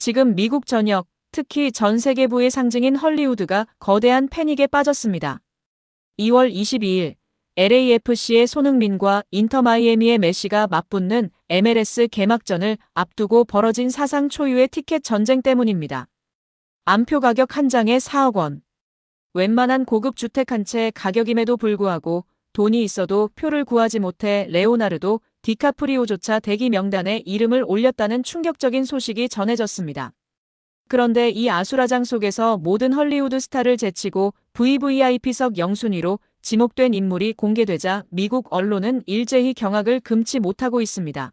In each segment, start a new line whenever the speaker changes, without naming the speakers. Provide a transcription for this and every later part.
지금 미국 전역, 특히 전 세계부의 상징인 헐리우드가 거대한 패닉에 빠졌습니다. 2월 22일 LAFC의 손흥민과 인터 마이애미의 메시가 맞붙는 MLS 개막전을 앞두고 벌어진 사상 초유의 티켓 전쟁 때문입니다. 암표 가격 한 장에 4억 원. 웬만한 고급 주택 한 채 가격임에도 불구하고 돈이 있어도 표를 구하지 못해 레오나르도 디카프리오조차 대기 명단에 이름을 올렸다는 충격적인 소식이 전해졌습니다. 그런데 이 아수라장 속에서 모든 헐리우드 스타를 제치고 VVIP석 영순위로 지목된 인물이 공개되자 미국 언론은 일제히 경악을 금치 못하고 있습니다.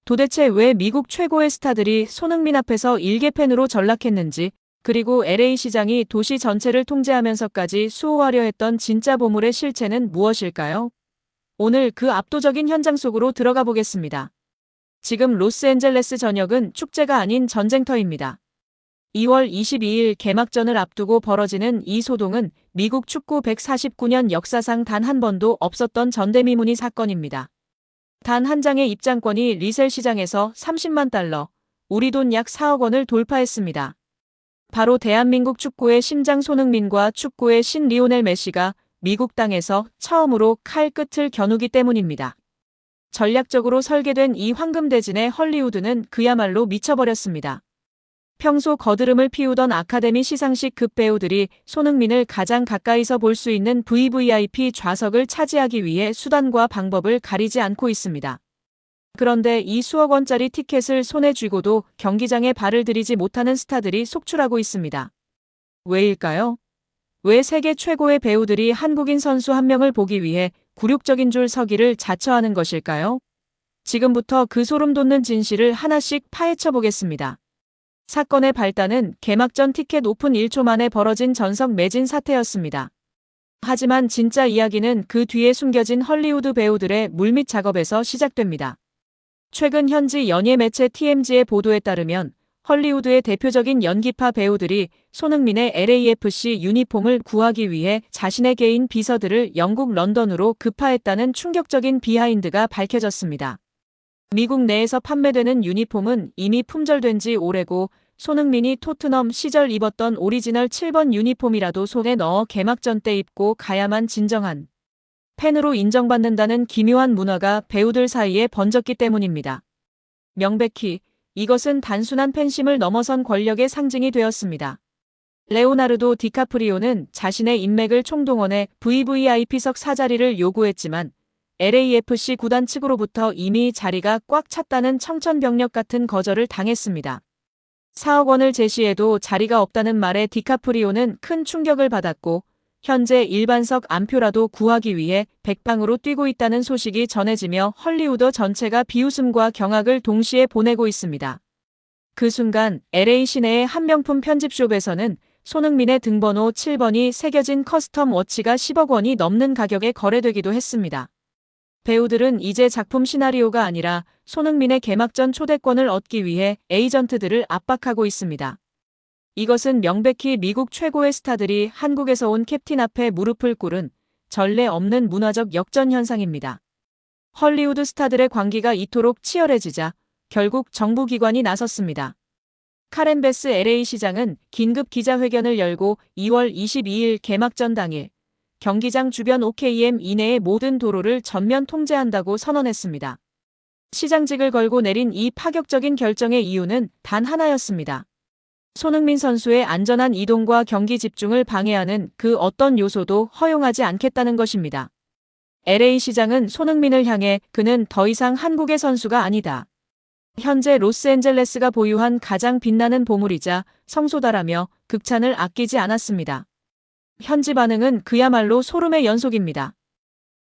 도대체 왜 미국 최고의 스타들이 손흥민 앞에서 일개팬으로 전락했는지, 그리고 LA 시장이 도시 전체를 통제하면서까지 수호하려 했던 진짜 보물의 실체는 무엇일까요? 오늘 그 압도적인 현장 속으로 들어가 보겠습니다. 지금 로스앤젤레스 전역은 축제가 아닌 전쟁터입니다. 2월 22일 개막전을 앞두고 벌어지는 이 소동은 미국 축구 149년 역사상 단 한 번도 없었던 전대미문의 사건입니다. 단 한 장의 입장권이 리셀 시장에서 30만 달러, 우리 돈 약 4억 원을 돌파했습니다. 바로 대한민국 축구의 심장 손흥민과 축구의 신 리오넬 메시가 미국 땅에서 처음으로 칼 끝을 겨누기 때문입니다. 전략적으로 설계된 이 황금대진의 헐리우드는 그야말로 미쳐버렸습니다. 평소 거드름을 피우던 아카데미 시상식 급 배우들이 손흥민을 가장 가까이서 볼 수 있는 VVIP 좌석을 차지하기 위해 수단과 방법을 가리지 않고 있습니다. 그런데 이 수억 원짜리 티켓을 손에 쥐고도 경기장에 발을 들이지 못하는 스타들이 속출하고 있습니다. 왜일까요? 왜 세계 최고의 배우들이 한국인 선수 한 명을 보기 위해 굴욕적인 줄 서기를 자처하는 것일까요? 지금부터 그 소름 돋는 진실을 하나씩 파헤쳐 보겠습니다. 사건의 발단은 개막전 티켓 오픈 1초 만에 벌어진 전석 매진 사태였습니다. 하지만 진짜 이야기는 그 뒤에 숨겨진 헐리우드 배우들의 물밑 작업에서 시작됩니다. 최근 현지 연예 매체 TMZ의 보도에 따르면 헐리우드의 대표적인 연기파 배우들이 손흥민의 LAFC 유니폼을 구하기 위해 자신의 개인 비서들을 영국 런던으로 급파했다는 충격적인 비하인드가 밝혀졌습니다. 미국 내에서 판매되는 유니폼은 이미 품절된 지 오래고 손흥민이 토트넘 시절 입었던 오리지널 7번 유니폼이라도 손에 넣어 개막전 때 입고 가야만 진정한 팬으로 인정받는다는 기묘한 문화가 배우들 사이에 번졌기 때문입니다. 명백히 이것은 단순한 팬심을 넘어선 권력의 상징이 되었습니다. 레오나르도 디카프리오는 자신의 인맥을 총동원해 VVIP석 사자리를 요구했지만 LAFC 구단 측으로부터 이미 자리가 꽉 찼다는 청천벽력 같은 거절을 당했습니다. 4억 원을 제시해도 자리가 없다는 말에 디카프리오는 큰 충격을 받았고 현재 일반석 암표라도 구하기 위해 백방으로 뛰고 있다는 소식이 전해지며 헐리우드 전체가 비웃음과 경악을 동시에 보내고 있습니다. 그 순간 LA 시내의 한 명품 편집숍에서는 손흥민의 등번호 7번이 새겨진 커스텀 워치가 10억 원이 넘는 가격에 거래되기도 했습니다. 배우들은 이제 작품 시나리오가 아니라 손흥민의 개막전 초대권을 얻기 위해 에이전트들을 압박하고 있습니다. 이것은 명백히 미국 최고의 스타들이 한국에서 온 캡틴 앞에 무릎을 꿇은 전례 없는 문화적 역전 현상입니다. 헐리우드 스타들의 관계가 이토록 치열해지자 결국 정부기관이 나섰습니다. 카렌 베스 LA 시장은 긴급 기자회견을 열고 2월 22일 개막전 당일 경기장 주변 OKM 이내의 모든 도로를 전면 통제한다고 선언했습니다. 시장직을 걸고 내린 이 파격적인 결정의 이유는 단 하나였습니다. 손흥민 선수의 안전한 이동과 경기 집중을 방해하는 그 어떤 요소도 허용하지 않겠다는 것입니다. LA 시장은 손흥민을 향해 그는 더 이상 한국의 선수가 아니다. 현재 로스앤젤레스가 보유한 가장 빛나는 보물이자 성소다라며 극찬을 아끼지 않았습니다. 현지 반응은 그야말로 소름의 연속입니다.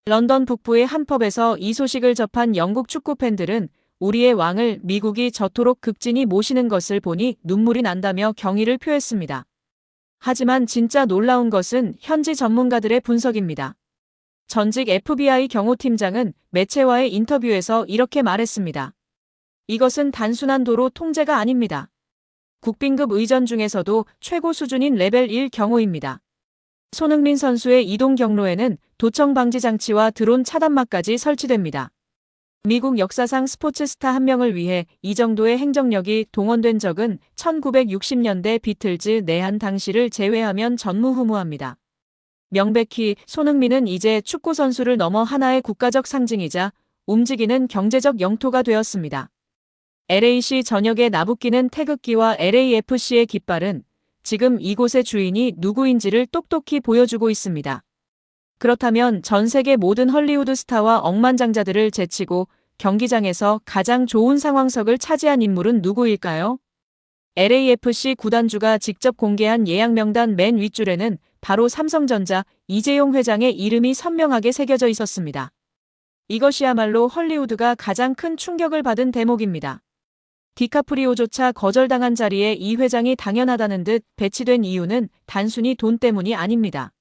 런던 북부의 한 펍에서 이 소식을 접한 영국 축구 팬들은 우리의 왕을 미국이 저토록 극진히 모시는 것을 보니 눈물이 난다며 경의를 표했습니다. 하지만 진짜 놀라운 것은 현지 전문가들의 분석입니다. 전직 FBI 경호팀장은 매체와의 인터뷰에서 이렇게 말했습니다. 이것은 단순한 도로 통제가 아닙니다. 국빈급 의전 중에서도 최고 수준인 레벨 1 경호입니다. 손흥민 선수의 이동 경로에는 도청 방지 장치와 드론 차단막까지 설치됩니다. 미국 역사상 스포츠 스타 한 명을 위해 이 정도의 행정력이 동원된 적은 1960년대 비틀즈 내한 당시를 제외하면 전무후무합니다. 명백히 손흥민은 이제 축구선수를 넘어 하나의 국가적 상징이자 움직이는 경제적 영토가 되었습니다. LAC 전역에 나부끼는 태극기와 LAFC의 깃발은 지금 이곳의 주인이 누구인지를 똑똑히 보여주고 있습니다. 그렇다면 전 세계 모든 헐리우드 스타와 억만장자들을 제치고 경기장에서 가장 좋은 상황석을 차지한 인물은 누구일까요? LAFC 구단주가 직접 공개한 예약 명단 맨 윗줄에는 바로 삼성전자 이재용 회장의 이름이 선명하게 새겨져 있었습니다. 이것이야말로 헐리우드가 가장 큰 충격을 받은 대목입니다. 디카프리오조차 거절당한 자리에 이 회장이 당연하다는 듯 배치된 이유는 단순히 돈 때문이 아닙니다.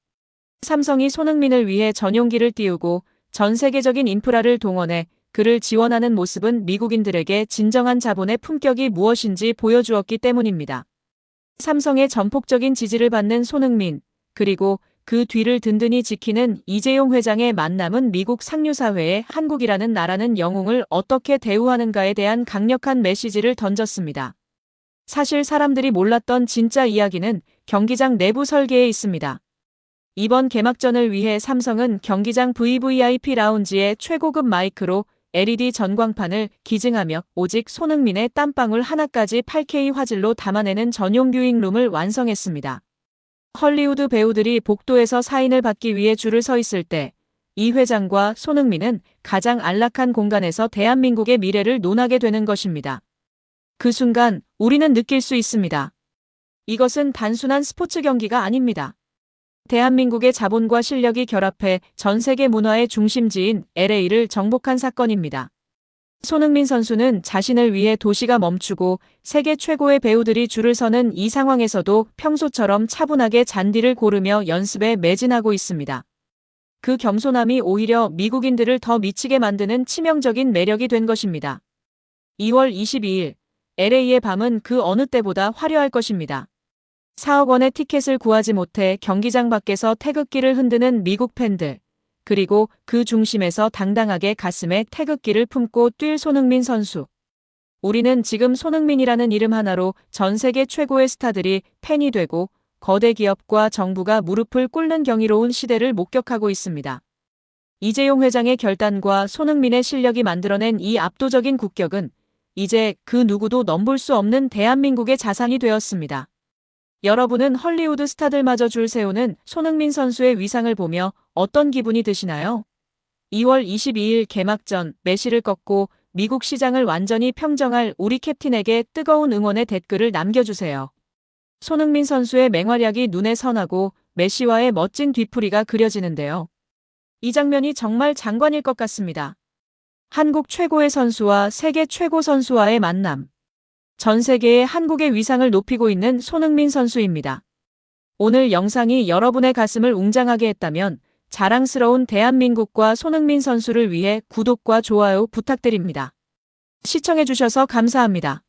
삼성이 손흥민을 위해 전용기를 띄우고 전 세계적인 인프라를 동원해 그를 지원하는 모습은 미국인들에게 진정한 자본의 품격이 무엇인지 보여주었기 때문입니다. 삼성의 전폭적인 지지를 받는 손흥민, 그리고 그 뒤를 든든히 지키는 이재용 회장의 만남은 미국 상류사회에 한국이라는 나라는 영웅을 어떻게 대우하는가에 대한 강력한 메시지를 던졌습니다. 사실 사람들이 몰랐던 진짜 이야기는 경기장 내부 설계에 있습니다. 이번 개막전을 위해 삼성은 경기장 VVIP 라운지에 최고급 마이크로 LED 전광판을 기증하며 오직 손흥민의 땀방울 하나까지 8K 화질로 담아내는 전용 뷰잉룸을 완성했습니다. 헐리우드 배우들이 복도에서 사인을 받기 위해 줄을 서 있을 때 이 회장과 손흥민은 가장 안락한 공간에서 대한민국의 미래를 논하게 되는 것입니다. 그 순간 우리는 느낄 수 있습니다. 이것은 단순한 스포츠 경기가 아닙니다. 대한민국의 자본과 실력이 결합해 전 세계 문화의 중심지인 LA를 정복한 사건입니다. 손흥민 선수는 자신을 위해 도시가 멈추고 세계 최고의 배우들이 줄을 서는 이 상황에서도 평소처럼 차분하게 잔디를 고르며 연습에 매진하고 있습니다. 그 겸손함이 오히려 미국인들을 더 미치게 만드는 치명적인 매력이 된 것입니다. 2월 22일, LA의 밤은 그 어느 때보다 화려할 것입니다. 4억 원의 티켓을 구하지 못해 경기장 밖에서 태극기를 흔드는 미국 팬들, 그리고 그 중심에서 당당하게 가슴에 태극기를 품고 뛸 손흥민 선수. 우리는 지금 손흥민이라는 이름 하나로 전 세계 최고의 스타들이 팬이 되고 거대 기업과 정부가 무릎을 꿇는 경이로운 시대를 목격하고 있습니다. 이재용 회장의 결단과 손흥민의 실력이 만들어낸 이 압도적인 국격은 이제 그 누구도 넘볼 수 없는 대한민국의 자산이 되었습니다. 여러분은 헐리우드 스타들마저 줄 세우는 손흥민 선수의 위상을 보며 어떤 기분이 드시나요? 2월 22일 개막전 메시를 꺾고 미국 시장을 완전히 평정할 우리 캡틴에게 뜨거운 응원의 댓글을 남겨주세요. 손흥민 선수의 맹활약이 눈에 선하고 메시와의 멋진 뒤풀이가 그려지는데요. 이 장면이 정말 장관일 것 같습니다. 한국 최고의 선수와 세계 최고 선수와의 만남. 전 세계에 한국의 위상을 높이고 있는 손흥민 선수입니다. 오늘 영상이 여러분의 가슴을 웅장하게 했다면 자랑스러운 대한민국과 손흥민 선수를 위해 구독과 좋아요 부탁드립니다. 시청해주셔서 감사합니다.